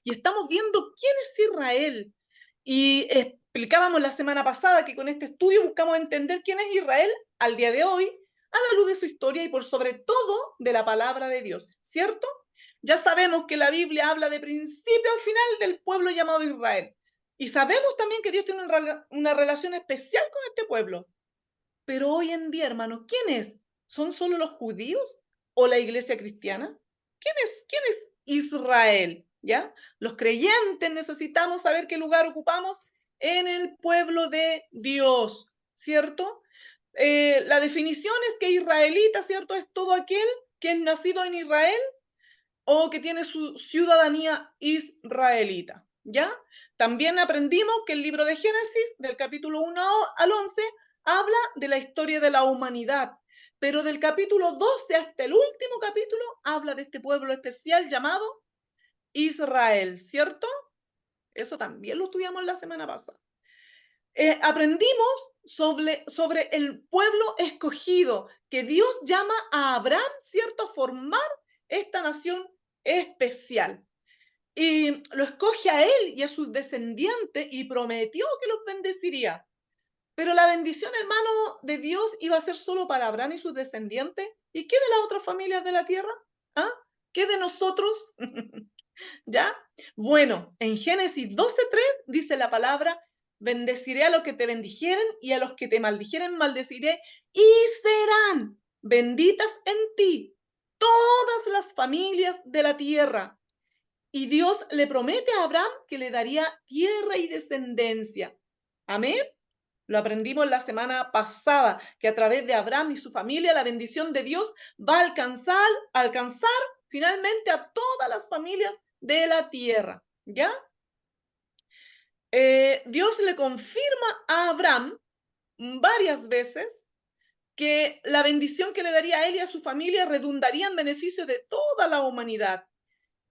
y estamos viendo quién es Israel. Y explicábamos la semana pasada que con este estudio buscamos entender quién es Israel al día de hoy, a la luz de su historia y por sobre todo de la palabra de Dios, ¿cierto? Ya sabemos que la Biblia habla de principio al final del pueblo llamado Israel. Y sabemos también que Dios tiene una relación especial con este pueblo. Pero hoy en día, hermano, ¿quién es? ¿Son solo los judíos o la iglesia cristiana? ¿Quién es Israel? ¿Ya? Los creyentes necesitamos saber qué lugar ocupamos en el pueblo de Dios, ¿cierto? La definición es que israelita, ¿cierto? Es todo aquel que es nacido en Israel o que tiene su ciudadanía israelita, ¿ya? También aprendimos que el libro de Génesis, del capítulo 1 al 11, habla de la historia de la humanidad, pero del capítulo 12 hasta el último capítulo habla de este pueblo especial llamado Israel, ¿cierto? Eso también lo estudiamos la semana pasada. Aprendimos sobre el pueblo escogido, que Dios llama a Abraham, ¿cierto?, a formar esta nación especial. Y lo escoge a él y a sus descendientes y prometió que los bendeciría. Pero la bendición, hermano, de Dios iba a ser solo para Abraham y sus descendientes. ¿Y qué de las otras familias de la tierra? ¿Ah? ¿Qué de nosotros? ¿Ya? Bueno, en Génesis 12:3 dice la palabra, bendeciré a los que te bendijeren y a los que te maldijeren maldeciré y serán benditas en ti todas las familias de la tierra. Y Dios le promete a Abraham que le daría tierra y descendencia. Amén. Lo aprendimos la semana pasada, que a través de Abraham y su familia la bendición de Dios va a alcanzar finalmente a todas las familias de la tierra. ¿Ya? Dios le confirma a Abraham varias veces que la bendición que le daría a él y a su familia redundaría en beneficio de toda la humanidad.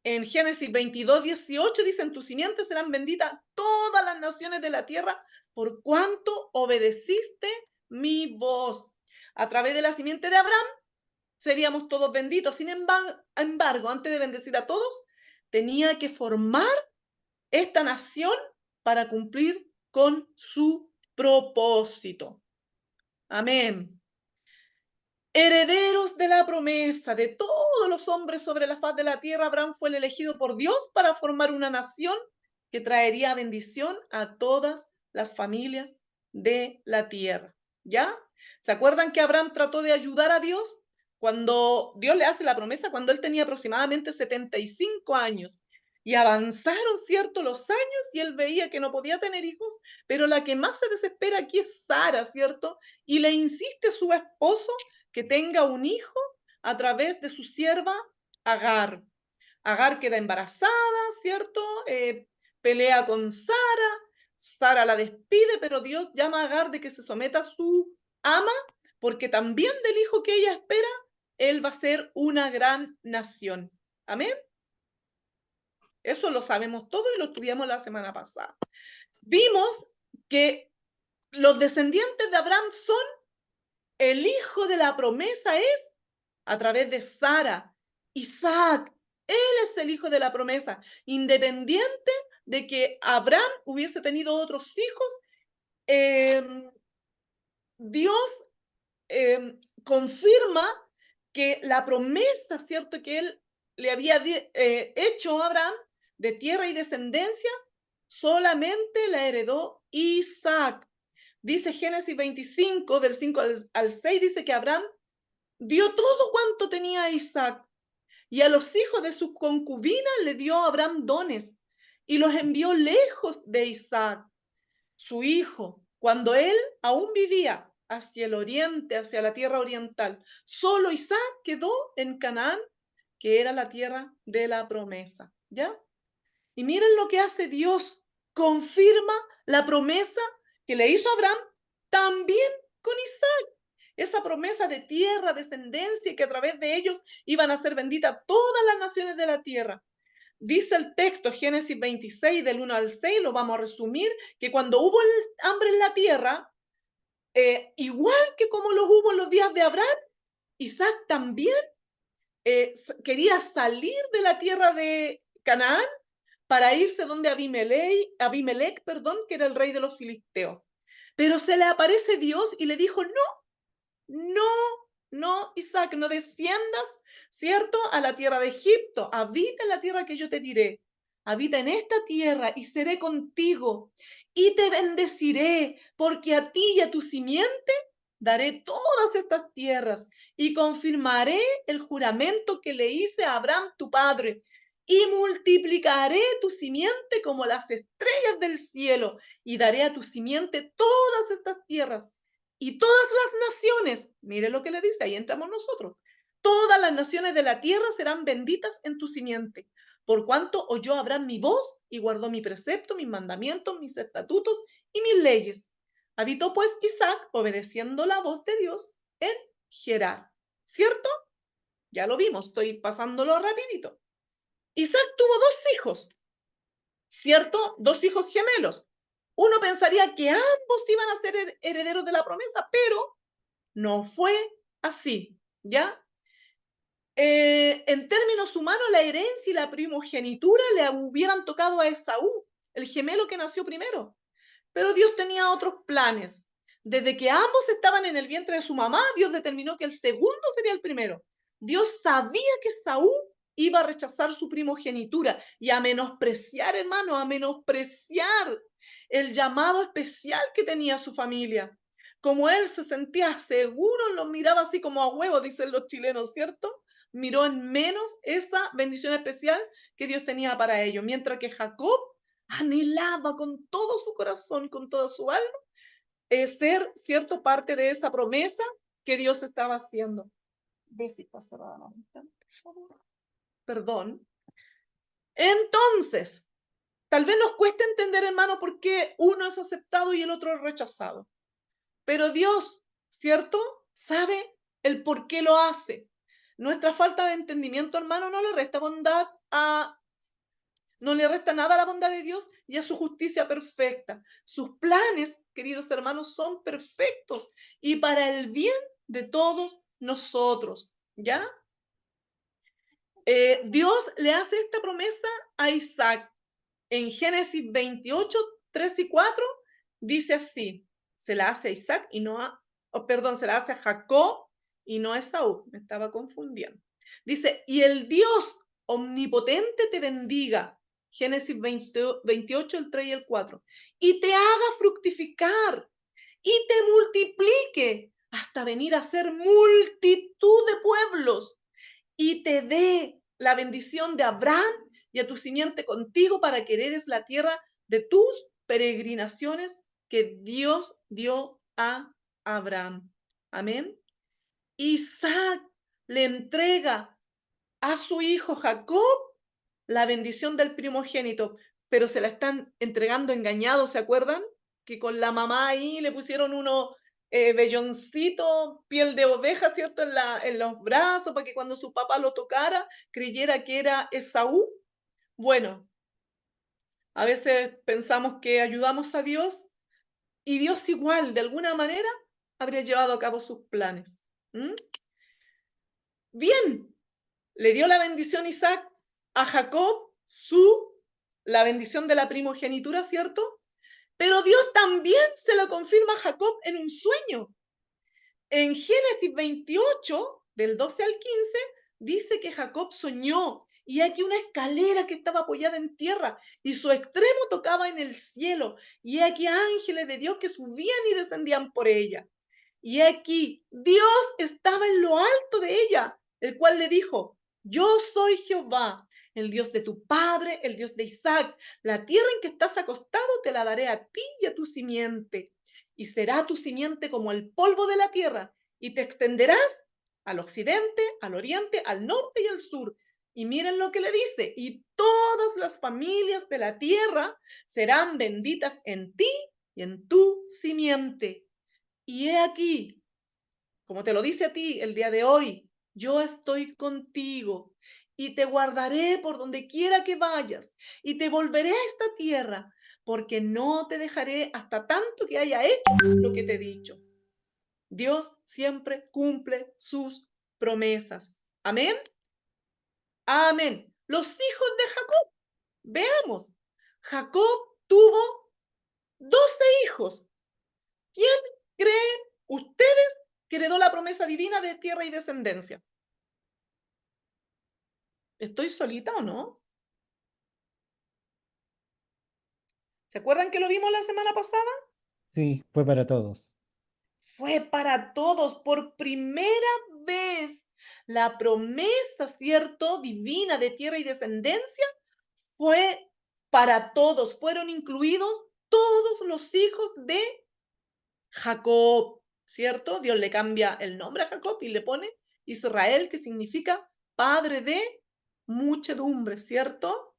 En Génesis 22:18 dice, en tu simiente serán benditas todas las naciones de la tierra por cuanto obedeciste mi voz. A través de la simiente de Abraham seríamos todos benditos. Sin embargo, antes de bendecir a todos, tenía que formar esta nación para cumplir con su propósito. Amén. Herederos de la promesa de todos los hombres sobre la faz de la tierra, Abraham fue el elegido por Dios para formar una nación que traería bendición a todas las familias de la tierra. ¿Ya? ¿Se acuerdan que Abraham trató de ayudar a Dios cuando Dios le hace la promesa, cuando él tenía aproximadamente 75 años? Y avanzaron, ¿cierto?, los años y él veía que no podía tener hijos, pero la que más se desespera aquí es Sara, ¿cierto? Y le insiste a su esposo que tenga un hijo a través de su sierva Agar. Agar queda embarazada, ¿cierto? Pelea con Sara, Sara la despide, pero Dios llama a Agar de que se someta a su ama, porque también del hijo que ella espera, él va a ser una gran nación. Amén. Eso lo sabemos todo y lo estudiamos la semana pasada. Vimos que los descendientes de Abraham son el hijo de la promesa, es a través de Sara, Isaac. Él es el hijo de la promesa, independiente de que Abraham hubiese tenido otros hijos. Dios confirma que la promesa, ¿cierto?, que él le había hecho a Abraham de tierra y descendencia, solamente la heredó Isaac. Dice Génesis 25, del 5 al 6, dice que Abraham dio todo cuanto tenía a Isaac, y a los hijos de su concubina le dio a Abraham dones, y los envió lejos de Isaac, su hijo, cuando él aún vivía hacia el oriente, hacia la tierra oriental. Solo Isaac quedó en Canaán, que era la tierra de la promesa. ¿Ya? Y miren lo que hace Dios. Confirma la promesa que le hizo a Abraham también con Isaac. Esa promesa de tierra, descendencia, que a través de ellos iban a ser benditas todas las naciones de la tierra. Dice el texto, Génesis 26, del 1 al 6, lo vamos a resumir, que cuando hubo hambre en la tierra, igual que como los hubo en los días de Abraham, Isaac también quería salir de la tierra de Canaán para irse donde Abimelech, que era el rey de los filisteos. Pero se le aparece Dios y le dijo, no, Isaac, no desciendas, ¿cierto?, a la tierra de Egipto. Habita en la tierra que yo te diré. Habita en esta tierra y seré contigo y te bendeciré, porque a ti y a tu simiente daré todas estas tierras y confirmaré el juramento que le hice a Abraham tu padre y multiplicaré tu simiente como las estrellas del cielo y daré a tu simiente todas estas tierras y todas las naciones, mire lo que le dice, ahí entramos nosotros, todas las naciones de la tierra serán benditas en tu simiente, por cuanto oyó Abraham mi voz y guardó mi precepto, mis mandamientos, mis estatutos y mis leyes. Habitó pues Isaac, obedeciendo la voz de Dios, en Gerar. ¿Cierto? Ya lo vimos, estoy pasándolo rapidito. Isaac tuvo dos hijos, ¿cierto? Dos hijos gemelos. Uno pensaría que ambos iban a ser herederos de la promesa, pero no fue así, ¿ya? En términos humanos, la herencia y la primogenitura le hubieran tocado a Esaú, el gemelo que nació primero. Pero Dios tenía otros planes. Desde que ambos estaban en el vientre de su mamá, Dios determinó que el segundo sería el primero. Dios sabía que Esaú iba a rechazar su primogenitura y a menospreciar, hermano, a menospreciar el llamado especial que tenía su familia. Como él se sentía seguro, lo miraba así como a huevo, dicen los chilenos, ¿cierto? Miró en menos esa bendición especial que Dios tenía para ellos, mientras que Jacob anhelaba con todo su corazón, con toda su alma, ser, ¿cierto?, parte de esa promesa que Dios estaba haciendo. Ve si está cerrada la ventana, por favor. Perdón. Entonces, tal vez nos cueste entender, hermano, por qué uno es aceptado y el otro es rechazado. Pero Dios, ¿cierto?, sabe el por qué lo hace. Nuestra falta de entendimiento, hermano, no le resta bondad no le resta nada a la bondad de Dios y a su justicia perfecta. Sus planes, queridos hermanos, son perfectos y para el bien de todos nosotros, ¿ya? Dios le hace esta promesa a Isaac. En Génesis 28, 3 y 4, dice así, se la hace a Isaac y no a, se la hace a Jacob y no a Esaú, me estaba confundiendo. Dice, y el Dios omnipotente te bendiga, Génesis 28, el 3 y el 4, y te haga fructificar y te multiplique hasta venir a ser multitud de pueblos y te dé la bendición de Abraham y a tu simiente contigo para que heredes la tierra de tus peregrinaciones que Dios dio a Abraham. Amén. Isaac le entrega a su hijo Jacob la bendición del primogénito, pero se la están entregando engañados, ¿se acuerdan? Que con la mamá ahí le pusieron uno velloncito, piel de oveja, ¿cierto? En los brazos, para que cuando su papá lo tocara, creyera que era Esaú. Bueno, a veces pensamos que ayudamos a Dios y Dios igual, de alguna manera, habría llevado a cabo sus planes. ¿Mm? Bien, le dio la bendición Isaac a Jacob, la bendición de la primogenitura, ¿cierto? Pero Dios también se lo confirma a Jacob en un sueño. En Génesis 28, del 12 al 15, dice que Jacob soñó y aquí una escalera que estaba apoyada en tierra y su extremo tocaba en el cielo y aquí ángeles de Dios que subían y descendían por ella. Y aquí Dios estaba en lo alto de ella, el cual le dijo, yo soy Jehová, el Dios de tu padre, el Dios de Isaac. La tierra en que estás acostado te la daré a ti y a tu simiente. Y será tu simiente como el polvo de la tierra, y te extenderás al occidente, al oriente, al norte y al sur. Y miren lo que le dice, y todas las familias de la tierra serán benditas en ti y en tu simiente. Y he aquí, como te lo dice a ti el día de hoy, yo estoy contigo y te guardaré por donde quiera que vayas y te volveré a esta tierra, porque no te dejaré hasta tanto que haya hecho lo que te he dicho. Dios siempre cumple sus promesas. Amén. Amén. Los hijos de Jacob Veamos. Jacob tuvo 12 hijos. ¿Quién creen ustedes que heredó la promesa divina de tierra y descendencia? ¿Estoy solita o no? ¿Se acuerdan que lo vimos la semana pasada? Sí, fue para todos. Fue para todos por primera vez. La promesa, ¿cierto? Divina de tierra y descendencia fue para todos. Fueron incluidos todos los hijos de Jacob, ¿cierto? Dios le cambia el nombre a Jacob y le pone Israel, que significa padre de muchedumbre, ¿cierto?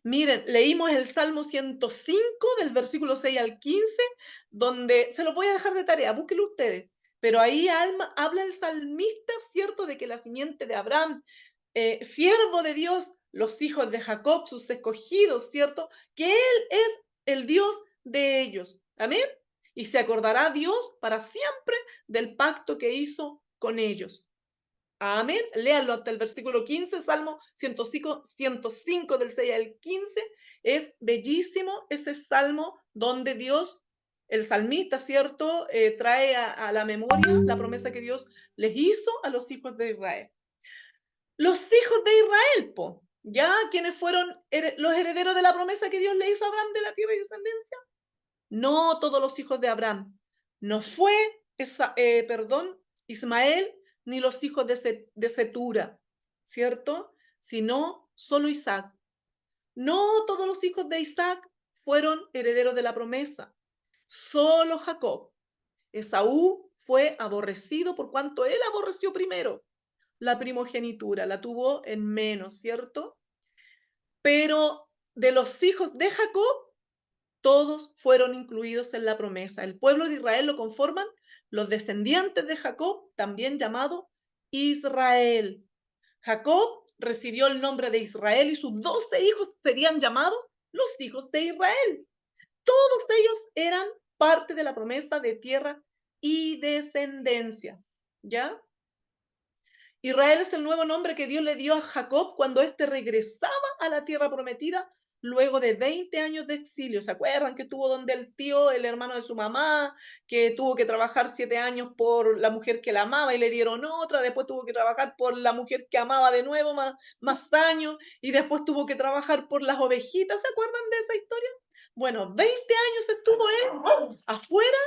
Miren, leímos el Salmo 105 del versículo 6 al 15, donde se los voy a dejar de tarea, búsquenlo ustedes. Pero ahí habla el salmista, ¿cierto? De que la simiente de Abraham, siervo de Dios, los hijos de Jacob, sus escogidos, ¿cierto? Que Él es el Dios de ellos. Amén. Y se acordará Dios para siempre del pacto que hizo con ellos. Amén. Léanlo hasta el versículo 15, Salmo 105 del 6 al 15. Es bellísimo ese salmo donde Dios, el salmista, ¿cierto? Trae a la memoria la promesa que Dios les hizo a los hijos de Israel. Los hijos de Israel, ¿ya? ¿Quiénes fueron los herederos de la promesa que Dios le hizo a Abraham de la tierra y descendencia? No todos los hijos de Abraham. No fue, Ismael, ni los hijos de Setura, ¿cierto? Sino solo Isaac. No todos los hijos de Isaac fueron herederos de la promesa. Solo Jacob. Esaú fue aborrecido por cuanto él aborreció primero la primogenitura, la tuvo en menos, ¿cierto? Pero de los hijos de Jacob, todos fueron incluidos en la promesa. El pueblo de Israel lo conforman los descendientes de Jacob, también llamado Israel. Jacob recibió el nombre de Israel y sus 12 hijos serían llamados los hijos de Israel. Todos ellos eran parte de la promesa de tierra y descendencia. ¿Ya? Israel es el nuevo nombre que Dios le dio a Jacob cuando éste regresaba a la tierra prometida luego de 20 años de exilio. ¿Se acuerdan que estuvo donde el tío, el hermano de su mamá, que tuvo que trabajar 7 años por la mujer que la amaba y le dieron otra, después tuvo que trabajar por la mujer que amaba de nuevo más años y después tuvo que trabajar por las ovejitas? ¿Se acuerdan de esa historia? Bueno, 20 años estuvo él afuera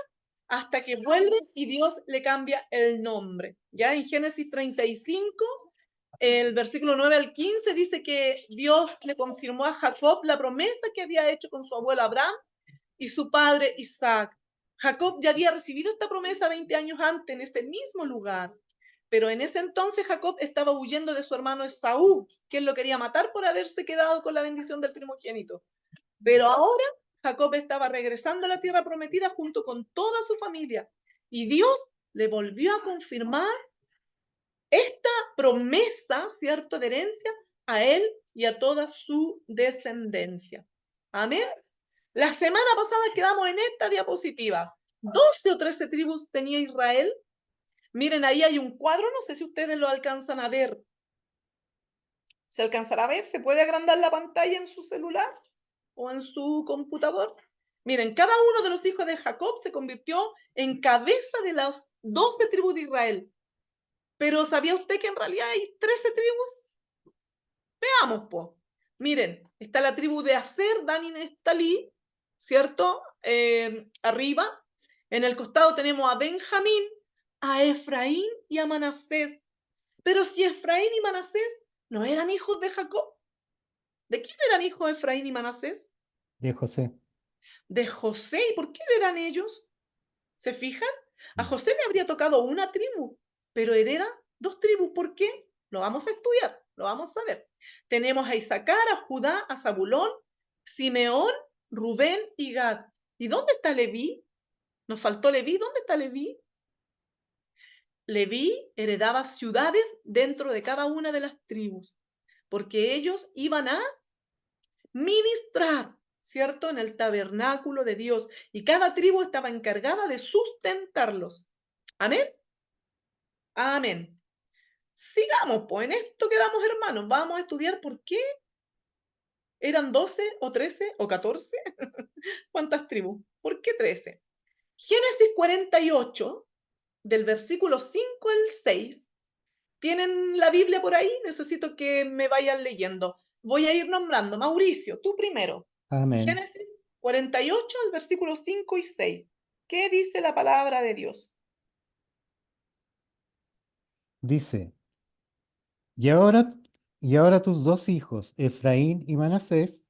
hasta que vuelve y Dios le cambia el nombre. Ya en Génesis 35, el versículo 9 al 15 dice que Dios le confirmó a Jacob la promesa que había hecho con su abuelo Abraham y su padre Isaac. Jacob ya había recibido esta promesa 20 años antes en ese mismo lugar. Pero en ese entonces Jacob estaba huyendo de su hermano Esaú, que él lo quería matar por haberse quedado con la bendición del primogénito. Pero ahora Jacob estaba regresando a la tierra prometida junto con toda su familia y Dios le volvió a confirmar esta promesa, ¿cierto?, de herencia a él y a toda su descendencia. Amén. La semana pasada quedamos en esta diapositiva. 12 o 13 tribus tenía Israel. Miren, ahí hay un cuadro, no sé si ustedes lo alcanzan a ver. ¿Se alcanzará a ver? ¿Se puede agrandar la pantalla en su celular o en su computador? Miren, cada uno de los hijos de Jacob se convirtió en cabeza de las 12 tribus de Israel. Pero ¿sabía usted que en realidad hay 13 tribus? Veamos, pues. Miren, está la tribu de Aser, Dan y Neftalí, ¿cierto? Arriba. En el costado tenemos a Benjamín, a Efraín y a Manasés. Pero si Efraín y Manasés no eran hijos de Jacob, ¿de quién eran hijos Efraín y Manasés? De José. De José. ¿Y por qué le dan ellos? ¿Se fijan? A José le habría tocado una tribu, pero hereda 2 tribus. ¿Por qué? Lo vamos a estudiar, lo vamos a ver. Tenemos a Isaacar, a Judá, a Zabulón, Simeón, Rubén y Gad. ¿Y dónde está Leví? Nos faltó Leví. ¿Dónde está Leví? Leví heredaba ciudades dentro de cada una de las tribus, porque ellos iban a ministrar, ¿cierto? En el tabernáculo de Dios. Y cada tribu estaba encargada de sustentarlos. Amén. Amén. Sigamos, pues en esto quedamos, hermanos. Vamos a estudiar por qué ¿Eran 12 o 13 o 14? ¿Cuántas tribus? ¿Por qué 13? Génesis 48, del versículo 5 al 6. ¿Tienen la Biblia por ahí? Necesito que me vayan leyendo. Voy a ir nombrando. Mauricio, tú primero. Amén. Génesis 48, al versículo 5 y 6. ¿Qué dice la palabra de Dios? Dice, y ahora, y ahora tus dos hijos, Efraín y Manasés,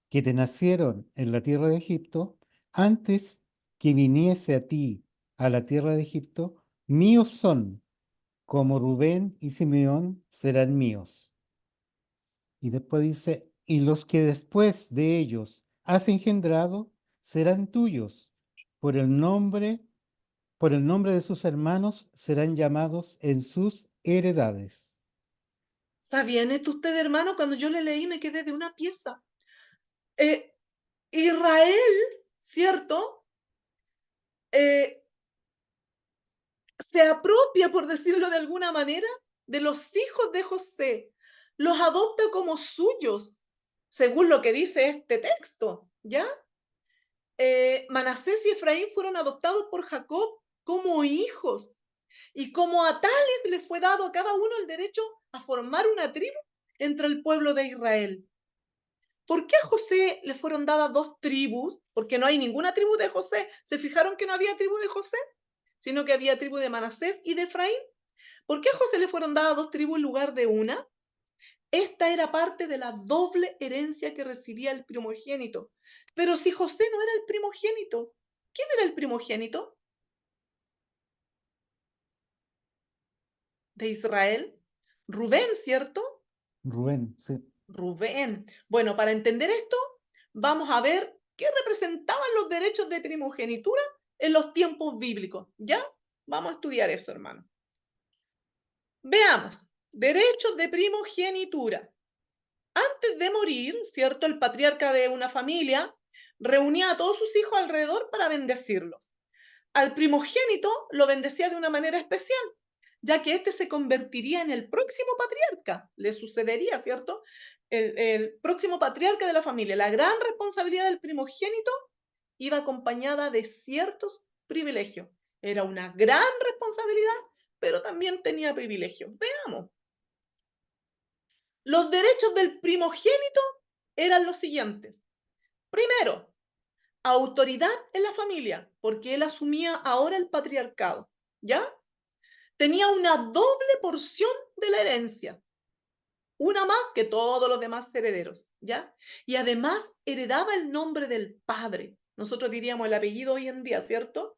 que te nacieron en la tierra de Egipto, antes que viniese a ti a la tierra de Egipto, míos son, como Rubén y Simeón serán míos. Y después dice, y los que después de ellos has engendrado serán tuyos, por el nombre, por el nombre de sus hermanos serán llamados en sus heredades. ¿Sabían esto usted, hermano? Cuando yo le leí me quedé de una pieza. Israel, ¿cierto? Se apropia, por decirlo de alguna manera, de los hijos de José. Los adopta como suyos, según lo que dice este texto, ¿ya? Manasés y Efraín fueron adoptados por Jacob como hijos. Y como a tales le fue dado a cada uno el derecho a formar una tribu entre el pueblo de Israel. ¿Por qué a José le fueron dadas dos tribus? Porque no hay ninguna tribu de José. ¿Se fijaron que no había tribu de José? Sino que había tribu de Manasés y de Efraín. ¿Por qué a José le fueron dadas dos tribus en lugar de una? Esta era parte de la doble herencia que recibía el primogénito. Pero si José no era el primogénito, ¿quién era el primogénito de Israel? Rubén, ¿cierto? Rubén, sí. Rubén. Bueno, para entender esto, vamos a ver qué representaban los derechos de primogenitura en los tiempos bíblicos. ¿Ya? Vamos a estudiar eso, hermano. Veamos. Derechos de primogenitura. Antes de morir, ¿cierto? El patriarca de una familia reunía a todos sus hijos alrededor para bendecirlos. Al primogénito lo bendecía de una manera especial, ya que éste se convertiría en el próximo patriarca, le sucedería, ¿cierto? El próximo patriarca de la familia. La gran responsabilidad del primogénito iba acompañada de ciertos privilegios. Era una gran responsabilidad, pero también tenía privilegios. Veamos. Los derechos del primogénito eran los siguientes. Primero, autoridad en la familia, porque él asumía ahora el patriarcado, ¿ya? Tenía una doble porción de la herencia, una más que todos los demás herederos, ¿ya? Y además heredaba el nombre del padre. Nosotros diríamos el apellido hoy en día, ¿cierto?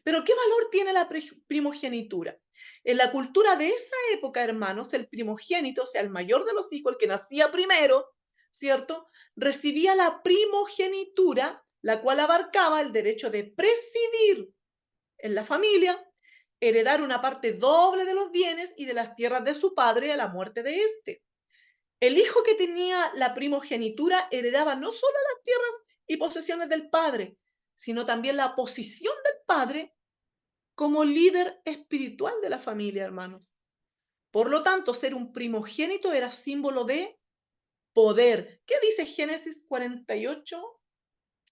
Pero ¿qué valor tiene la primogenitura? En la cultura de esa época, hermanos, el primogénito, o sea, el mayor de los hijos, el que nacía primero, ¿cierto? Recibía la primogenitura, la cual abarcaba el derecho de presidir en la familia, heredar una parte doble de los bienes y de las tierras de su padre a la muerte de éste. El hijo que tenía la primogenitura heredaba no solo las tierras y posesiones del padre, sino también la posición del padre como líder espiritual de la familia, hermanos. Por lo tanto, ser un primogénito era símbolo de poder. ¿Qué dice Génesis 48?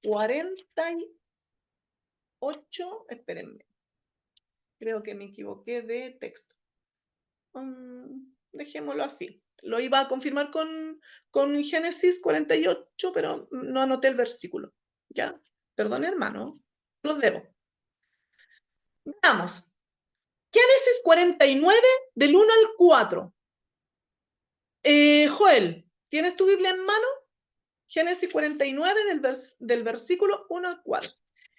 48, espérenme, creo que me equivoqué de texto. Dejémoslo así. Lo iba a confirmar con Génesis 48, pero no anoté el versículo. ¿Ya? Perdón, hermano. Los debo. Veamos. Génesis 49, del 1 al 4. Joel, ¿tienes tu Biblia en mano? Génesis 49, del versículo 1 al 4.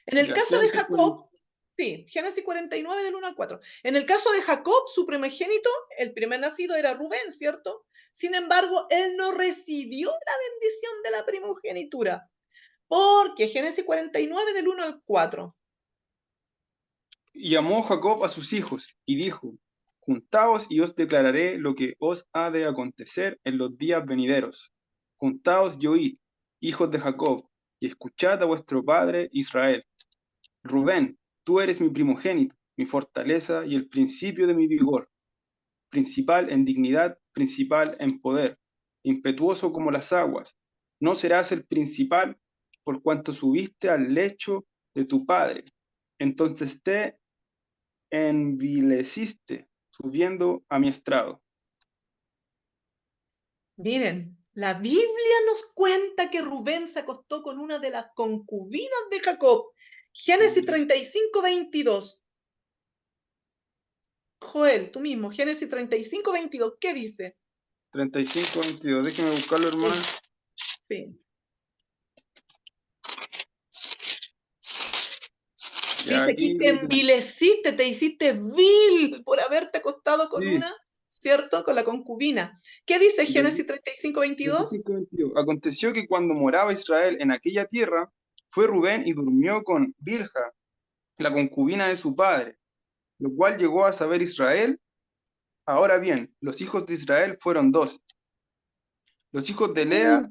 En el Ya, caso de Génesis Jacob, sí, Génesis 49, del 1 al 4. En el caso de Jacob, su primogénito, el primer nacido era Rubén, ¿cierto? Sin embargo, él no recibió la bendición de la primogenitura, porque Génesis 49, del 1 al 4. Y llamó Jacob a sus hijos, y dijo, Juntaos y os declararé lo que os ha de acontecer en los días venideros. Juntaos y oíd, hijos de Jacob, y escuchad a vuestro padre Israel. Rubén, tú eres mi primogénito, mi fortaleza y el principio de mi vigor, principal en dignidad, principal en poder, impetuoso como las aguas, no serás el principal, por cuanto subiste al lecho de tu padre. Entonces te envileciste, subiendo a mi estrado. Miren, la Biblia nos cuenta que Rubén se acostó con una de las concubinas de Jacob. Génesis 35, 22. Joel, tú mismo, Génesis 35, 22. ¿Qué dice? 35, 22. Déjeme buscarlo, hermana. Sí. Ya Dice aquí, aquí te lo tengo. envileciste, te hiciste vil por haberte acostado con Sí. una, ¿cierto? Con la concubina. ¿Qué dice Y Génesis 35, 22? 35, 22. Aconteció que cuando moraba Israel en aquella tierra, fue Rubén y durmió con Bilha, la concubina de su padre, lo cual llegó a saber Israel. Ahora bien, los hijos de Israel fueron dos. Los hijos de Lea,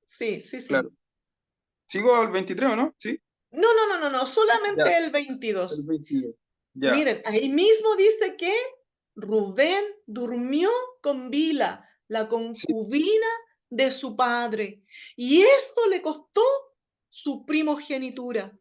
Sí, sí, claro. sí. ¿Sigo al 23 o no? Sí. No, Ya, solamente el el 22. 22. Ya. Miren, ahí mismo dice que Rubén durmió con Bila, la Sí, concubina de su padre, y eso le costó su primogenitura.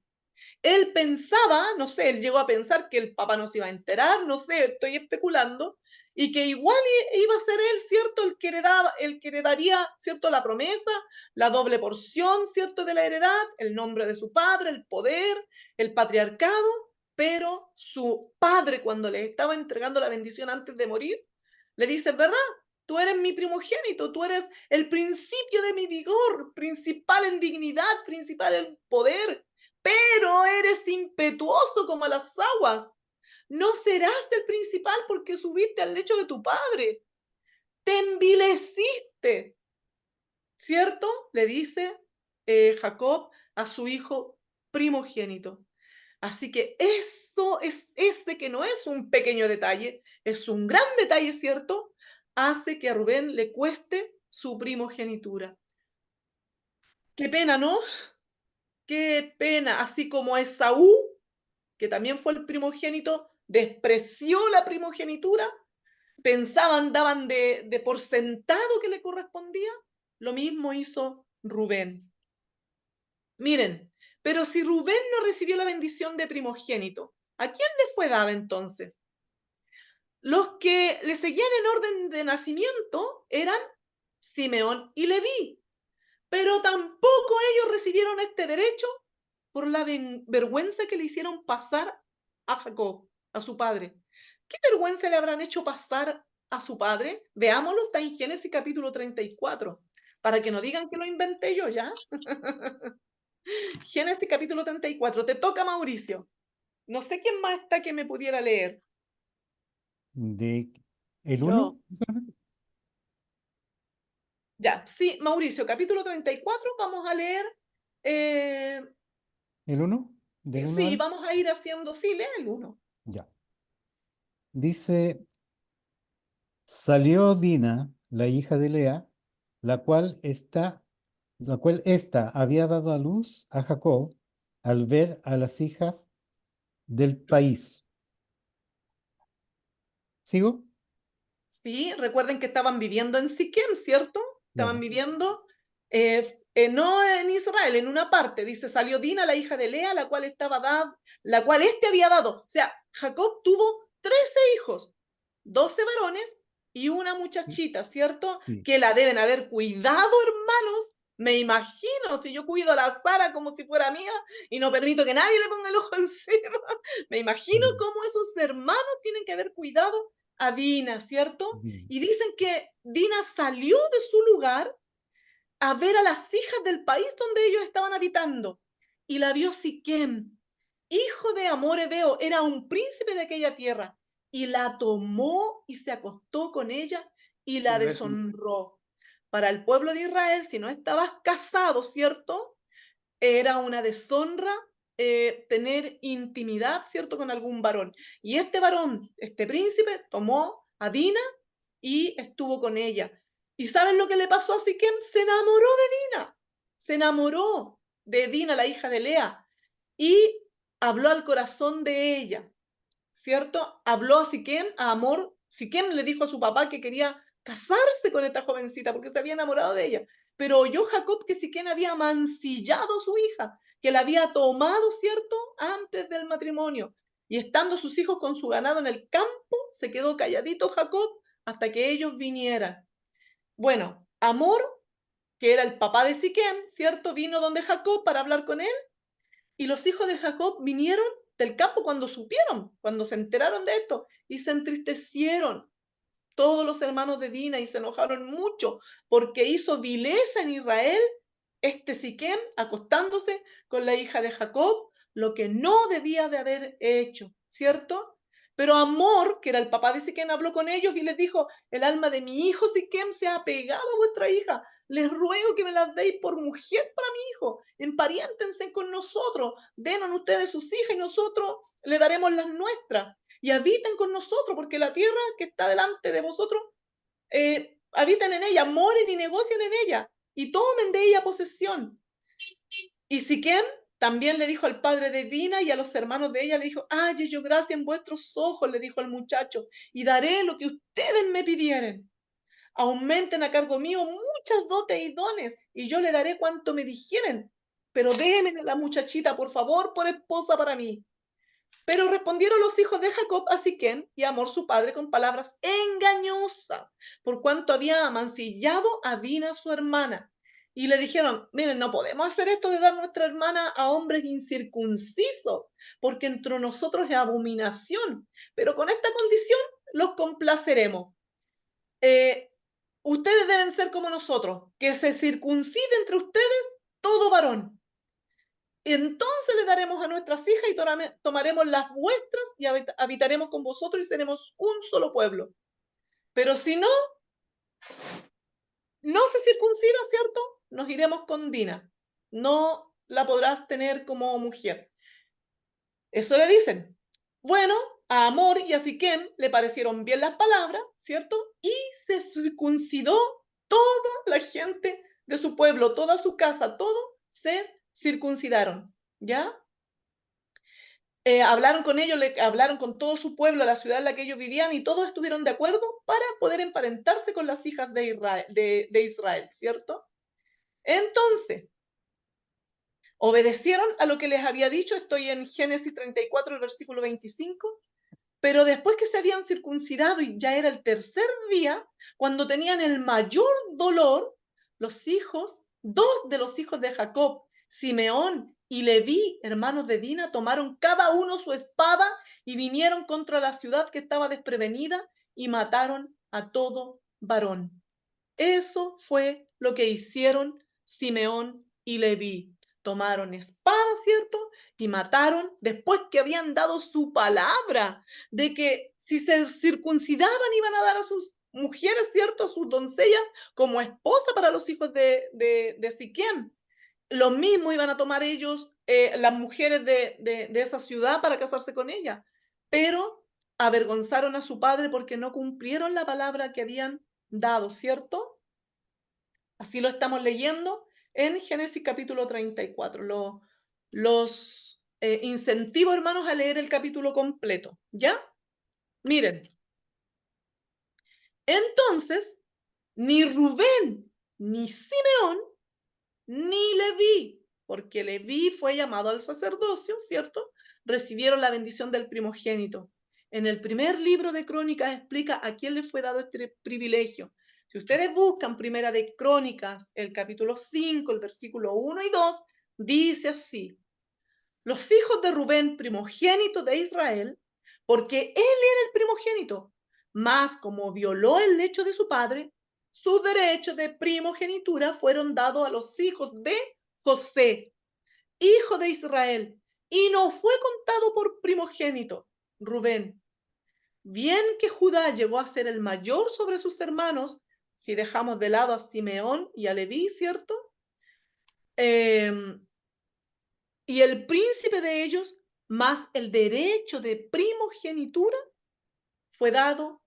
Él pensaba, no sé, él llegó a pensar que el papá no se iba a enterar, no sé, estoy especulando, y que igual iba a ser él, ¿cierto?, el que heredaría, ¿cierto?, la promesa, la doble porción, ¿cierto?, de la heredad, el nombre de su padre, el poder, el patriarcado, pero su padre, cuando le estaba entregando la bendición antes de morir, le dice, ¿verdad? Tú eres mi primogénito, tú eres el principio de mi vigor, principal en dignidad, principal en poder, pero eres impetuoso como las aguas. No serás el principal porque subiste al lecho de tu padre. Te envileciste, ¿cierto? Le dice Jacob a su hijo primogénito. Así que eso es ese que no es un pequeño detalle, es un gran detalle, ¿cierto? Hace que a Rubén le cueste su primogenitura. Qué pena, ¿no? Qué pena. Así como Esaú, que también fue el primogénito, despreció la primogenitura, pensaban, daban de por sentado que le correspondía, lo mismo hizo Rubén. Miren, pero si Rubén no recibió la bendición de primogénito, ¿a quién le fue dada entonces? Los que le seguían en orden de nacimiento eran Simeón y Leví, pero tampoco ellos recibieron este derecho por la vergüenza que le hicieron pasar a Jacob, a su padre. ¿Qué vergüenza le habrán hecho pasar a su padre? Veámoslo, está en Génesis capítulo 34, para que no digan que lo inventé yo, ¿ya? Génesis capítulo 34, te toca, Mauricio. No sé quién más está que me pudiera leer. ¿De el Yo. 1? Ya, sí, Mauricio, capítulo 34, vamos a leer. eh, ¿El 1? ¿Del 1 sí, al? vamos a ir haciendo, sí, lee el 1. Ya. Dice, salió Dina, la hija de Lea, la cual ésta había dado a luz a Jacob al ver a las hijas del país. ¿Sigo? Sí, recuerden que estaban viviendo en Siquem, ¿cierto? Estaban Claro. viviendo, no en Israel, en una parte. Dice, salió Dina, la hija de Lea, la cual éste había dado. O sea, Jacob tuvo 13 hijos, 12 varones y una muchachita, ¿cierto? Sí. Que la deben haber cuidado, hermanos. Me imagino, si yo cuido a la Sara como si fuera mía y no permito que nadie le ponga el ojo encima, me imagino cómo esos hermanos tienen que haber cuidado a Dina, ¿cierto? Bien. Y dicen que Dina salió de su lugar a ver a las hijas del país donde ellos estaban habitando. Y la vio Siquem, hijo de Amor Hebeo, era un príncipe de aquella tierra. Y la tomó y se acostó con ella y la deshonró. Para el pueblo de Israel, si no estabas casado, ¿cierto? Era una deshonra tener intimidad, ¿cierto?, con algún varón. Y este varón, este príncipe, tomó a Dina y estuvo con ella. ¿Y saben lo que le pasó a Siquem? Se enamoró de Dina. Se enamoró de Dina, la hija de Lea. Y habló al corazón de ella, ¿cierto? Habló a Siquem, a Amor. Siquem le dijo a su papá que quería casarse con esta jovencita porque se había enamorado de ella. pero oyó Jacob que Siquem había mancillado a su hija, que la había tomado, ¿cierto?, antes del matrimonio. Y estando sus hijos con su ganado en el campo, se quedó calladito Jacob hasta que ellos vinieran. Bueno, Hamor, que era el papá de Siquem, ¿cierto?, vino donde Jacob para hablar con él, y los hijos de Jacob vinieron del campo cuando supieron, cuando se enteraron de esto, y se entristecieron todos los hermanos de Dina y se enojaron mucho porque hizo vileza en Israel Siquem acostándose con la hija de Jacob, lo que no debía de haber hecho, ¿cierto? Pero Hamor, que era el papá de Siquem, habló con ellos y les dijo: el alma de mi hijo Siquem se ha apegado a vuestra hija. Les ruego que me las deis por mujer para mi hijo. Empariéntense con nosotros. Denos ustedes sus hijas y nosotros le daremos las nuestras. Y habiten con nosotros, porque la tierra que está delante de vosotros, habiten en ella, moren y negocien en ella, y tomen de ella posesión. Y Siquem también le dijo al padre de Dina y a los hermanos de ella, le dijo: halle yo gracia en vuestros ojos, le dijo al muchacho, y daré lo que ustedes me pidieren. Aumenten a cargo mío muchas dotes y dones, y yo le daré cuanto me dijeren. Pero déjenme la muchachita, por favor, por esposa para mí. Pero respondieron los hijos de Jacob a Siquem y a Hamor su padre con palabras engañosas, por cuanto había amancillado a Dina su hermana. Y le dijeron: miren, no podemos hacer esto de dar nuestra hermana a hombres incircuncisos, porque entre nosotros es abominación. Pero con esta condición los complaceremos. Ustedes deben ser como nosotros, que se circuncide entre ustedes todo varón. Entonces le daremos a nuestras hijas y tomaremos las vuestras y habitaremos con vosotros y seremos un solo pueblo. Pero si no se circuncida, ¿cierto?, nos iremos con Dina. No la podrás tener como mujer. Eso le dicen. Bueno, a Hamor y a Siquem le parecieron bien las palabras, ¿cierto? Y se circuncidó toda la gente de su pueblo, toda su casa, todo se circuncidaron, ¿ya? Hablaron con ellos, hablaron con todo su pueblo, la ciudad en la que ellos vivían, y todos estuvieron de acuerdo para poder emparentarse con las hijas de Israel, ¿cierto? Entonces, obedecieron a lo que les había dicho. Estoy en Génesis 34, el versículo 25. Pero después que se habían circuncidado y ya era el tercer día, cuando tenían el mayor dolor, dos de los hijos de Jacob, Simeón y Leví, hermanos de Dina, tomaron cada uno su espada y vinieron contra la ciudad que estaba desprevenida y mataron a todo varón. Eso fue lo que hicieron Simeón y Leví. Tomaron espadas, ¿cierto? Y mataron después que habían dado su palabra de que si se circuncidaban iban a dar a sus mujeres, ¿cierto?, a sus doncellas como esposa para los hijos de Siquem. Lo mismo iban a tomar ellos, las mujeres de esa ciudad, para casarse con ella. Pero avergonzaron a su padre porque no cumplieron la palabra que habían dado, ¿cierto? Así lo estamos leyendo en Génesis capítulo 34. Los incentivo, hermanos, a leer el capítulo completo, ¿ya? Miren. Entonces, ni Rubén, ni Simeón, ni Leví, porque Leví fue llamado al sacerdocio, ¿cierto?, recibieron la bendición del primogénito. En el primer libro de Crónicas explica a quién le fue dado este privilegio. Si ustedes buscan Primera de Crónicas, el capítulo 5, el versículo 1 y 2, dice así: los hijos de Rubén, primogénito de Israel, porque él era el primogénito, mas como violó el lecho de su padre, sus derechos de primogenitura fueron dados a los hijos de José, hijo de Israel, y no fue contado por primogénito Rubén. Bien que Judá llegó a ser el mayor sobre sus hermanos, si dejamos de lado a Simeón y a Leví, ¿cierto? Y el príncipe de ellos, más el derecho de primogenitura, fue dado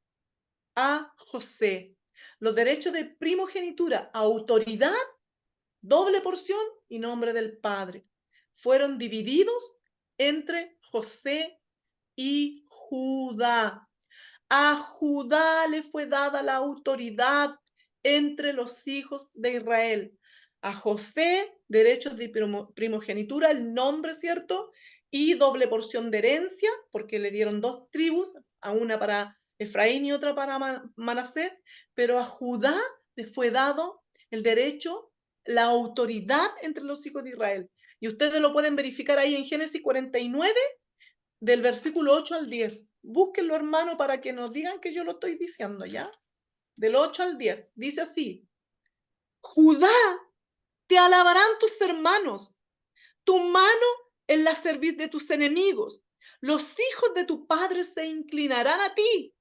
a José. Los derechos de primogenitura, autoridad, doble porción y nombre del Padre, fueron divididos entre José y Judá. A Judá le fue dada la autoridad entre los hijos de Israel. A José, derechos de primogenitura, el nombre, ¿cierto? Y doble porción de herencia, porque le dieron 2 tribus, a una para Efraín y otra para Manasés, pero a Judá le fue dado el derecho, la autoridad entre los hijos de Israel. Y ustedes lo pueden verificar ahí en Génesis 49, del versículo 8 al 10. Búsquenlo, hermano, para que nos digan que yo lo estoy diciendo, ¿ya? Del 8 al 10. Dice así: Judá, te alabarán tus hermanos, tu mano en la cerviz de tus enemigos. Los hijos de tu padre se inclinarán a ti.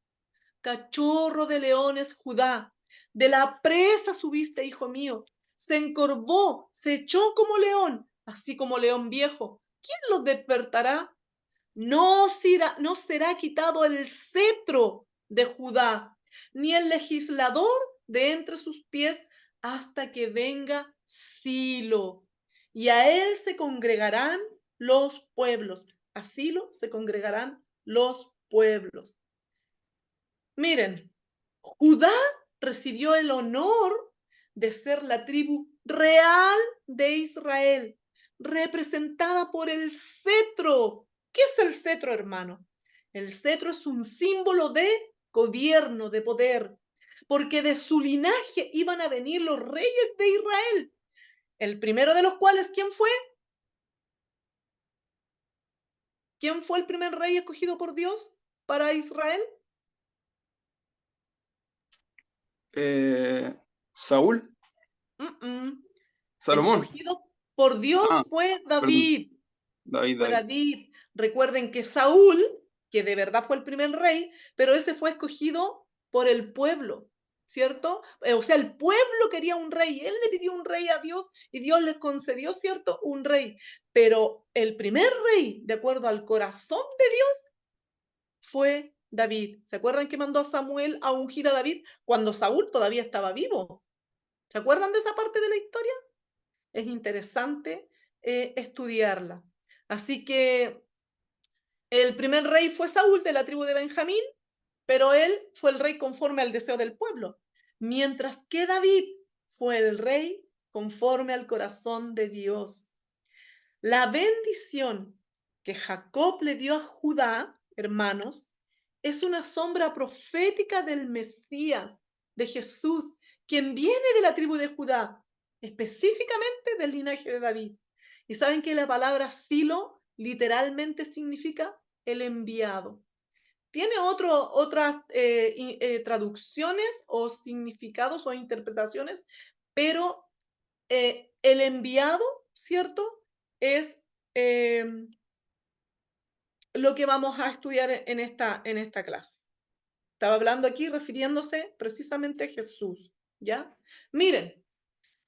Cachorro de leones, Judá, de la presa subiste, hijo mío. Se encorvó, se echó como león, así como león viejo. ¿Quién los despertará? No será quitado el cetro de Judá, ni el legislador de entre sus pies, hasta que venga Silo. Y a él se congregarán los pueblos. A Silo se congregarán los pueblos. Miren, Judá recibió el honor de ser la tribu real de Israel, representada por el cetro. ¿Qué es el cetro, hermano? El cetro es un símbolo de gobierno, de poder, porque de su linaje iban a venir los reyes de Israel. El primero de los cuales, ¿quién fue? ¿Quién fue el primer rey escogido por Dios para Israel? Saúl, Salomón. Escogido por Dios Ah, fue perdón. David. David, Fue David. David. Recuerden que Saúl, que de verdad fue el primer rey, pero ese fue escogido por el pueblo, ¿cierto? O sea, el pueblo quería un rey. Él le pidió un rey a Dios y Dios le concedió, ¿cierto? Un rey. Pero el primer rey, de acuerdo al corazón de Dios, fue David. ¿Se acuerdan que mandó a Samuel a ungir a David cuando Saúl todavía estaba vivo? ¿Se acuerdan de esa parte de la historia? Es interesante estudiarla. Así que el primer rey fue Saúl de la tribu de Benjamín, pero él fue el rey conforme al deseo del pueblo, mientras que David fue el rey conforme al corazón de Dios. La bendición que Jacob le dio a Judá, hermanos, es una sombra profética del Mesías, de Jesús, quien viene de la tribu de Judá, específicamente del linaje de David. Y saben que la palabra Silo literalmente significa el enviado. Tiene otras traducciones o significados o interpretaciones, pero el enviado, ¿cierto? Es lo que vamos a estudiar en esta clase. Estaba hablando aquí refiriéndose precisamente a Jesús, ¿ya? Miren,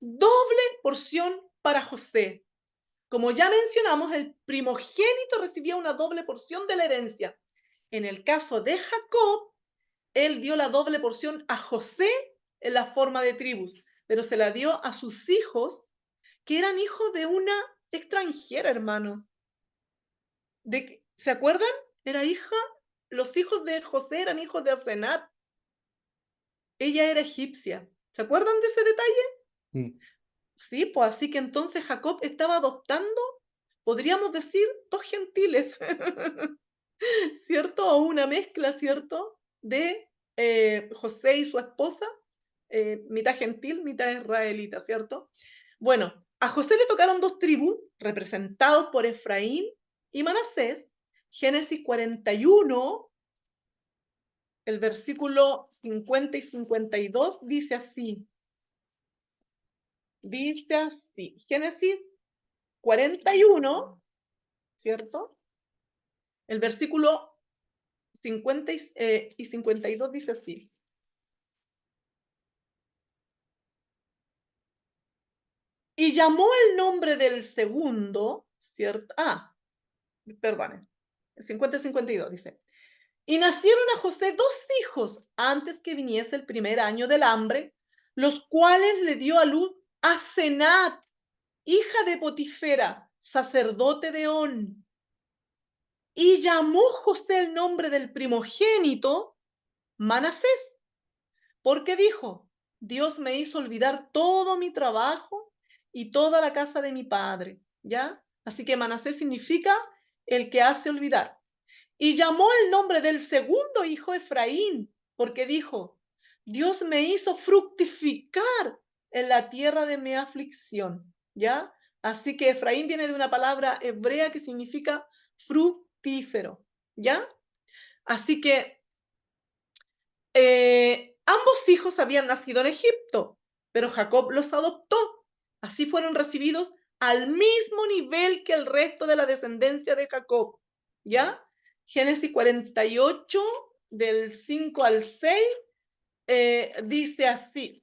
doble porción para José. Como ya mencionamos, el primogénito recibía una doble porción de la herencia. En el caso de Jacob, él dio la doble porción a José en la forma de tribus, pero se la dio a sus hijos, que eran hijos de una extranjera, hermano. ¿Se acuerdan? Era hija, los hijos de José eran hijos de Asenat. Ella era egipcia. ¿Se acuerdan de ese detalle? Sí. Sí, pues así que entonces Jacob estaba adoptando, podríamos decir, 2 gentiles, ¿cierto? O una mezcla, ¿cierto? De José y su esposa, mitad gentil, mitad israelita, ¿cierto? Bueno, a José le tocaron 2 tribus, representados por Efraín y Manasés. Génesis 41, el versículo 50 y 52 dice así. Dice así. Génesis 41, ¿cierto? El versículo 50 y 52 dice así. Y llamó el nombre del segundo, ¿cierto? Perdón. 50 y 52 dice. Y nacieron a José 2 hijos antes que viniese el primer año del hambre, los cuales le dio a luz a Asenat, hija de Potifera, sacerdote de On. Y llamó José el nombre del primogénito Manasés, porque dijo: Dios me hizo olvidar todo mi trabajo y toda la casa de mi padre, ¿ya? Así que Manasés significa el que hace olvidar. Y llamó el nombre del segundo hijo Efraín, porque dijo, Dios me hizo fructificar en la tierra de mi aflicción, ¿ya? Así que Efraín viene de una palabra hebrea que significa fructífero, ¿ya? Así que ambos hijos habían nacido en Egipto, pero Jacob los adoptó. Así fueron recibidos al mismo nivel que el resto de la descendencia de Jacob, ¿ya? Génesis 48, del 5 al 6, dice así.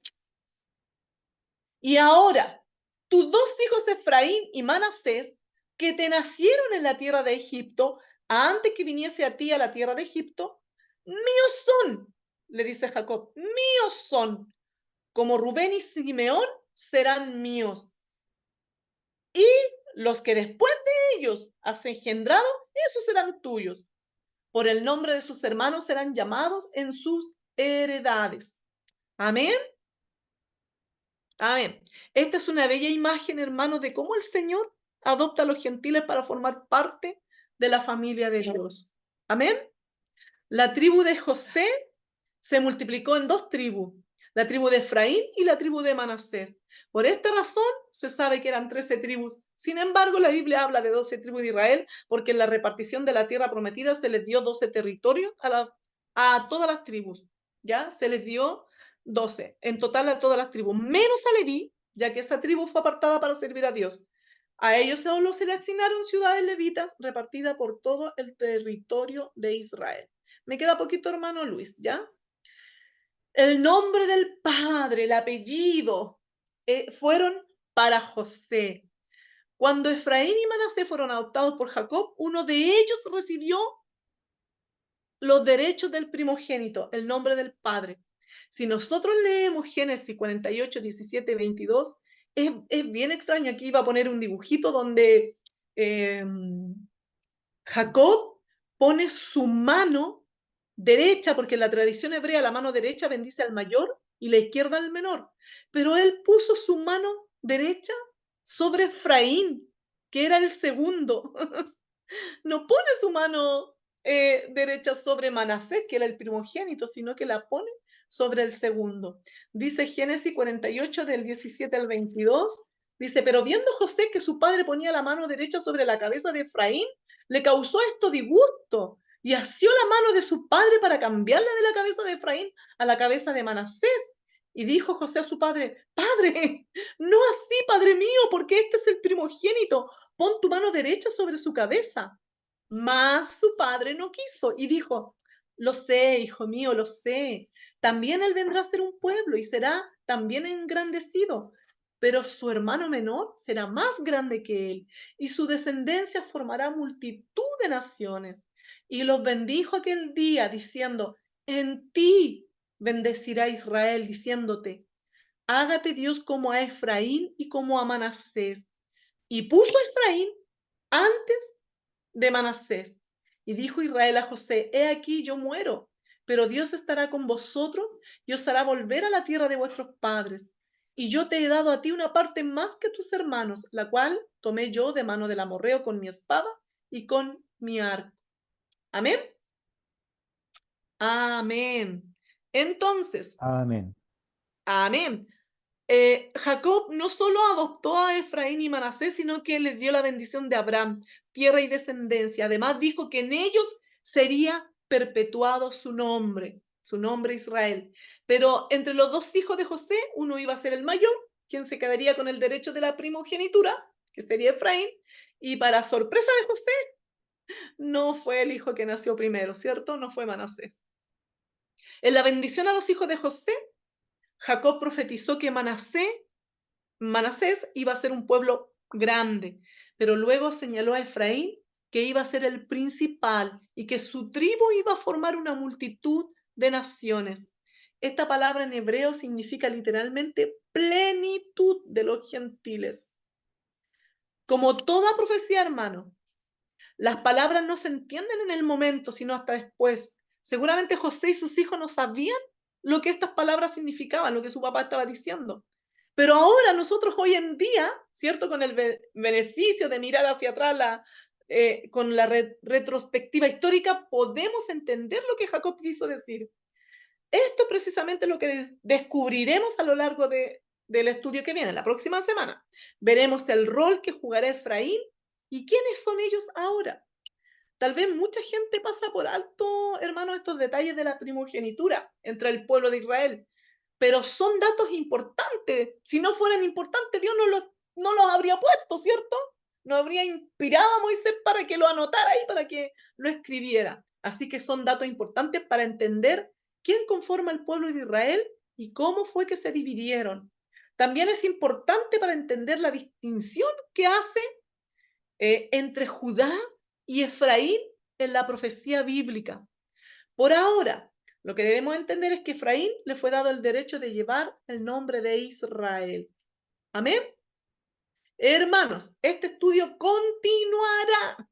Y ahora, tus dos hijos Efraín y Manasés, que te nacieron en la tierra de Egipto, antes que viniese a ti a la tierra de Egipto, míos son, le dice Jacob, míos son, como Rubén y Simeón serán míos. Y los que después de ellos has engendrado, esos serán tuyos. Por el nombre de sus hermanos serán llamados en sus heredades. Amén. Amén. Esta es una bella imagen, hermanos, de cómo el Señor adopta a los gentiles para formar parte de la familia de Dios. Amén. La tribu de José se multiplicó en dos tribus, la tribu de Efraín y la tribu de Manasés. Por esta razón se sabe que eran 13 tribus. Sin embargo, la Biblia habla de 12 tribus de Israel porque en la repartición de la tierra prometida se les dio 12 territorios a todas las tribus. ¿Ya? Se les dio 12 en total a todas las tribus, menos a Leví, ya que esa tribu fue apartada para servir a Dios. A ellos solo se le asignaron ciudades levitas repartidas por todo el territorio de Israel. Me queda poquito, hermano Luis, ¿ya? El nombre del padre, el apellido, fueron para José. Cuando Efraín y Manasés fueron adoptados por Jacob, uno de ellos recibió los derechos del primogénito, el nombre del padre. Si nosotros leemos Génesis 48, 17, 22, es bien extraño. Aquí iba a poner un dibujito donde Jacob pone su mano derecha, porque en la tradición hebrea la mano derecha bendice al mayor y la izquierda al menor. Pero él puso su mano derecha sobre Efraín, que era el segundo. No pone su mano derecha sobre Manasés, que era el primogénito, sino que la pone sobre el segundo. Dice Génesis 48, del 17 al 22, dice, pero viendo José que su padre ponía la mano derecha sobre la cabeza de Efraín, le causó esto disgusto y asió la mano de su padre para cambiarla de la cabeza de Efraín a la cabeza de Manasés. Y dijo José a su padre, padre, no así, padre mío, porque este es el primogénito, pon tu mano derecha sobre su cabeza. Mas su padre no quiso y dijo, lo sé, hijo mío, lo sé. También él vendrá a ser un pueblo y será también engrandecido, pero su hermano menor será más grande que él y su descendencia formará multitud de naciones. Y los bendijo aquel día diciendo, en ti bendecirá Israel, diciéndote, hágate Dios como a Efraín y como a Manasés. Y puso a Efraín antes de Manasés. Y dijo Israel a José, he aquí yo muero, pero Dios estará con vosotros y os hará volver a la tierra de vuestros padres. Y yo te he dado a ti una parte más que tus hermanos, la cual tomé yo de mano del amorreo con mi espada y con mi arco. Amén. Amén. Entonces, Amén. amén. Jacob no solo adoptó a Efraín y Manasés, sino que les dio la bendición de Abraham, tierra y descendencia. Además dijo que en ellos sería perpetuado su nombre Israel. Pero entre los dos hijos de José, uno iba a ser el mayor, quien se quedaría con el derecho de la primogenitura, que sería Efraín, y para sorpresa de José, no fue el hijo que nació primero, ¿cierto? No fue Manasés. En la bendición a los hijos de José, Jacob profetizó que Manasés iba a ser un pueblo grande, pero luego señaló a Efraín que iba a ser el principal y que su tribu iba a formar una multitud de naciones. Esta palabra en hebreo significa literalmente plenitud de los gentiles. Como toda profecía, hermano, las palabras no se entienden en el momento, sino hasta después. Seguramente José y sus hijos no sabían lo que estas palabras significaban, lo que su papá estaba diciendo. Pero ahora nosotros hoy en día, ¿cierto? Con el beneficio de mirar hacia atrás, con la retrospectiva histórica, podemos entender lo que Jacob quiso decir. Esto es precisamente lo que descubriremos a lo largo del estudio que viene, la próxima semana. Veremos el rol que jugará Efraín y quiénes son ellos ahora. Tal vez mucha gente pasa por alto, hermano, estos detalles de la primogenitura entre el pueblo de Israel, pero son datos importantes. Si no fueran importantes, Dios no los habría puesto, ¿cierto? No habría inspirado a Moisés para que lo anotara y para que lo escribiera. Así que son datos importantes para entender quién conforma el pueblo de Israel y cómo fue que se dividieron. También es importante para entender la distinción que hace entre Judá y Efraín en la profecía bíblica. Por ahora, lo que debemos entender es que Efraín le fue dado el derecho de llevar el nombre de Israel. Amén. Hermanos, este estudio continuará.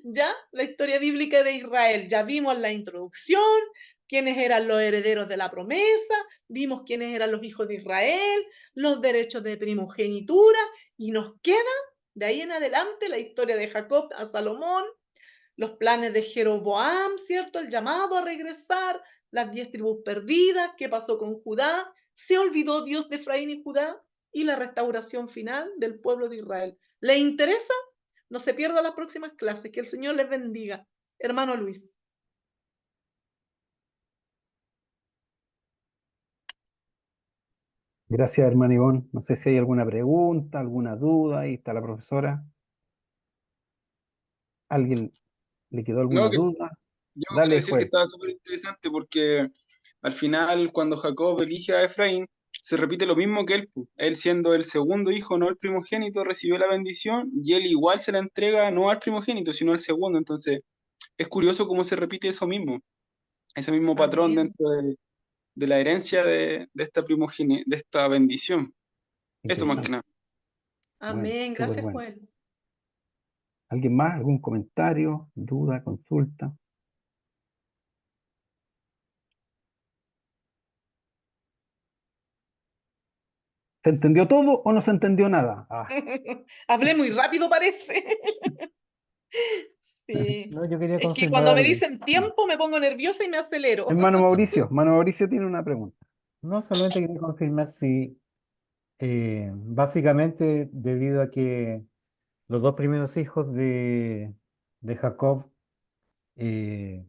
Ya la historia bíblica de Israel. Ya vimos la introducción, quiénes eran los herederos de la promesa, vimos quiénes eran los hijos de Israel, los derechos de primogenitura, y nos queda de ahí en adelante la historia de Jacob a Salomón, los planes de Jeroboam, ¿cierto? El llamado a regresar, las 10 tribus perdidas, qué pasó con Judá, se olvidó Dios de Efraín y Judá, y la restauración final del pueblo de Israel. ¿Le interesa? No se pierda las próximas clases. Que el Señor les bendiga. Hermano Luis. Gracias, hermano Ivonne. No sé si hay alguna pregunta, alguna duda. Ahí está la profesora. ¿Alguien le quedó No, alguna que duda? yo quiero Dale, decir que Joel. estaba súper interesante porque al final, cuando Jacob elige a Efraín, se repite lo mismo que él, pues. Él siendo el segundo hijo, no el primogénito, recibió la bendición y él igual se la entrega no al primogénito, sino al segundo. Entonces, es curioso cómo se repite eso mismo, ese mismo patrón Amén. dentro de la herencia de esta de esta bendición. Eso más que Interesante. nada. Bueno, Amén. súper Gracias, bueno. Joel. ¿Alguien más? ¿Algún comentario, duda, consulta? ¿Se entendió todo o no se entendió nada? Hablé muy rápido, parece. Sí. No, yo quería Es que confirmar cuando me algo. dicen tiempo me pongo nerviosa y me acelero. Mano Mauricio tiene una pregunta. No, solamente quería confirmar si básicamente debido a que los dos primeros hijos de Jacob, eh,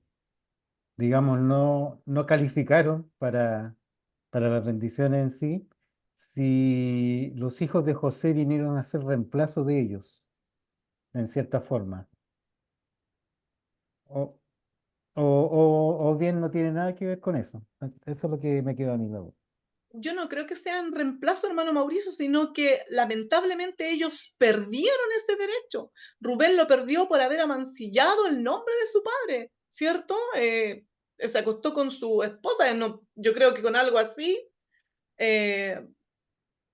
digamos, no calificaron para las bendiciones en sí, si los hijos de José vinieron a ser reemplazo de ellos, en cierta forma, o, o bien no tiene nada que ver con eso. Eso es lo que me quedó a mi lado. Yo no creo que sean reemplazo, hermano Mauricio, sino que lamentablemente ellos perdieron ese derecho. Rubén lo perdió por haber amancillado el nombre de su padre, ¿cierto? Se acostó con su esposa, no, yo creo que con algo así. eh,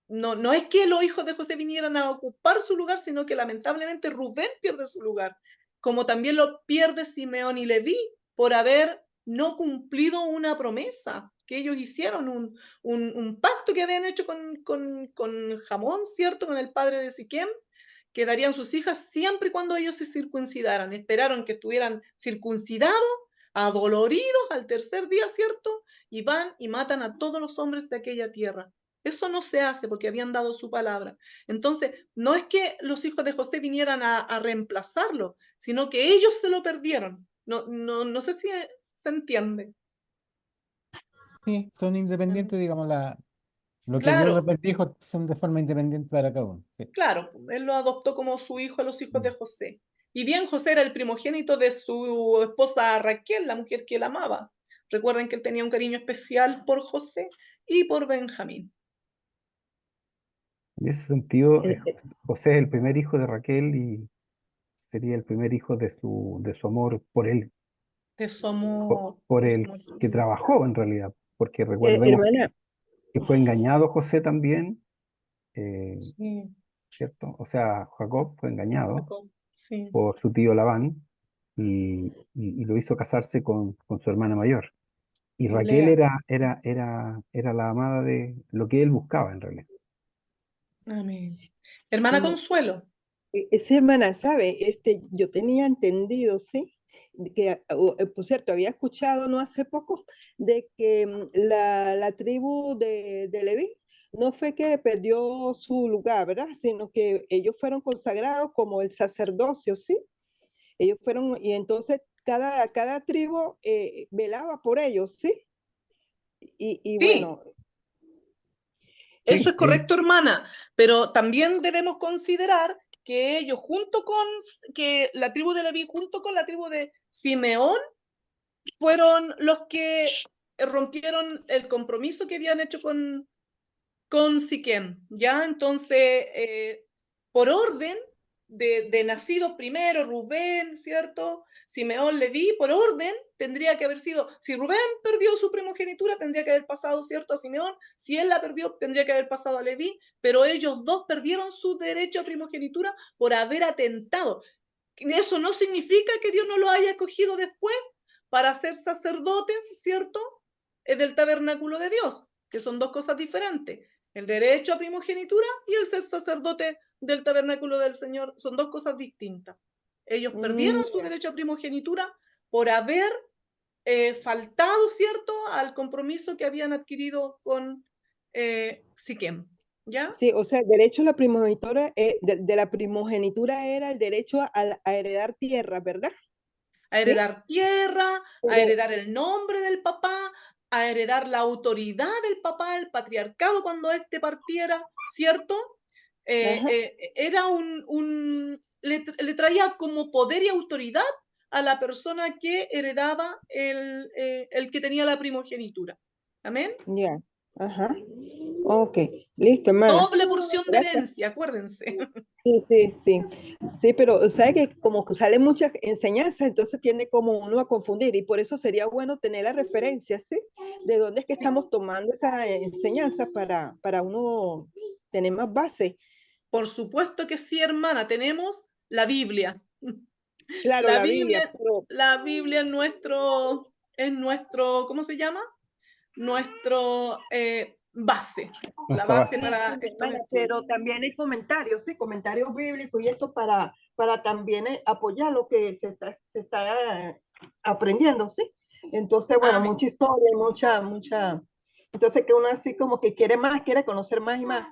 no es que los hijos de José vinieran a ocupar su lugar, sino que lamentablemente Rubén pierde su lugar, como también lo pierde Simeón y Leví por haber no cumplido una promesa que ellos hicieron, un pacto que habían hecho con Jamón, ¿cierto? Con el padre de Siquem, que darían sus hijas siempre y cuando ellos se circuncidaran. Esperaron que estuvieran circuncidados, adoloridos al tercer día, ¿cierto? Y van y matan a todos los hombres de aquella tierra. Eso no se hace porque habían dado su palabra. Entonces, no es que los hijos de José vinieran a reemplazarlo, sino que ellos se lo perdieron. No sé si se entiende. Sí, son independientes, digamos, lo que Dios les Claro, bendijo son de forma independiente para cada uno. Sí. claro, él lo adoptó como su hijo a los hijos de Mm. José. Y bien, José era el primogénito de su esposa Raquel, la mujer que él amaba. Recuerden que él tenía un cariño especial por José y por Benjamín. En ese sentido, Eh, José es el primer hijo de Raquel y sería el primer hijo de su amor De su amor, por de su el amor. que trabajó en realidad, porque recordemos Hermana, que fue engañado José también, eh, Sí, ¿cierto? O sea, Jacob fue engañado Jacob, sí. por su tío Labán y lo hizo casarse con su hermana mayor. Y Raquel Lea. era la amada de lo que él buscaba en realidad. Amén. Hermana Bueno, Consuelo. sí, hermana, ¿sabe? Yo tenía entendido, ¿sí? De que, por cierto, había escuchado no hace poco de que la tribu de Leví no fue que perdió su lugar, ¿verdad? Sino que ellos fueron consagrados como el sacerdocio, ¿sí? Ellos fueron, y entonces cada tribu velaba por ellos, ¿sí? Y Sí, bueno, eso Sí, es correcto, hermana, pero también debemos considerar que ellos que la tribu de Leví junto con la tribu de Simeón fueron los que rompieron el compromiso que habían hecho con Siquem, ¿ya? Entonces, por orden de nacidos primero, Rubén, ¿cierto? Simeón, Leví, por orden tendría que haber sido, si Rubén perdió su primogenitura, tendría que haber pasado, ¿cierto? A Simeón, si él la perdió, tendría que haber pasado a Leví, pero ellos dos perdieron su derecho a primogenitura por haber atentado. Eso no significa que Dios no lo haya escogido después para ser sacerdotes, ¿cierto? Del tabernáculo de Dios, que son dos cosas diferentes. El derecho a primogenitura y el ser sacerdote del tabernáculo del Señor son dos cosas distintas. Ellos perdieron su derecho a primogenitura por haber faltado, ¿cierto?, al compromiso que habían adquirido con Siquem, ¿ya? sí, o sea, el derecho a la primogenitura, de la primogenitura era el derecho a heredar tierra, ¿verdad? A Sí, heredar tierra, a pero, heredar el nombre del papá, a heredar la autoridad del papá, el patriarcado cuando éste partiera, ¿cierto? ajá, Era le traía como poder y autoridad a la persona que heredaba el que tenía la primogenitura. Amén. ya, ajá, ok, listo, hermana. Doble porción de Gracias. herencia, acuérdense. Sí, sí, sí, sí, pero sabe que como que salen muchas enseñanzas, entonces tiende como uno a confundir y por eso sería bueno tener la referencia, ¿sí? De dónde es que estamos tomando esa enseñanza para uno tener más base. Por supuesto que sí, hermana, tenemos la Biblia. Claro, La la Biblia, Biblia, pero la Biblia es nuestro, ¿cómo se llama? Nuestro base, la nuestra base base. sí, para sí, estos hermana, estudios. pero también hay comentarios, sí, comentarios bíblicos y esto para también apoyar lo que se está aprendiendo, ¿sí? Entonces, bueno, Amén. mucha historia, mucha, entonces que uno así como que quiere más, quiere conocer más y más.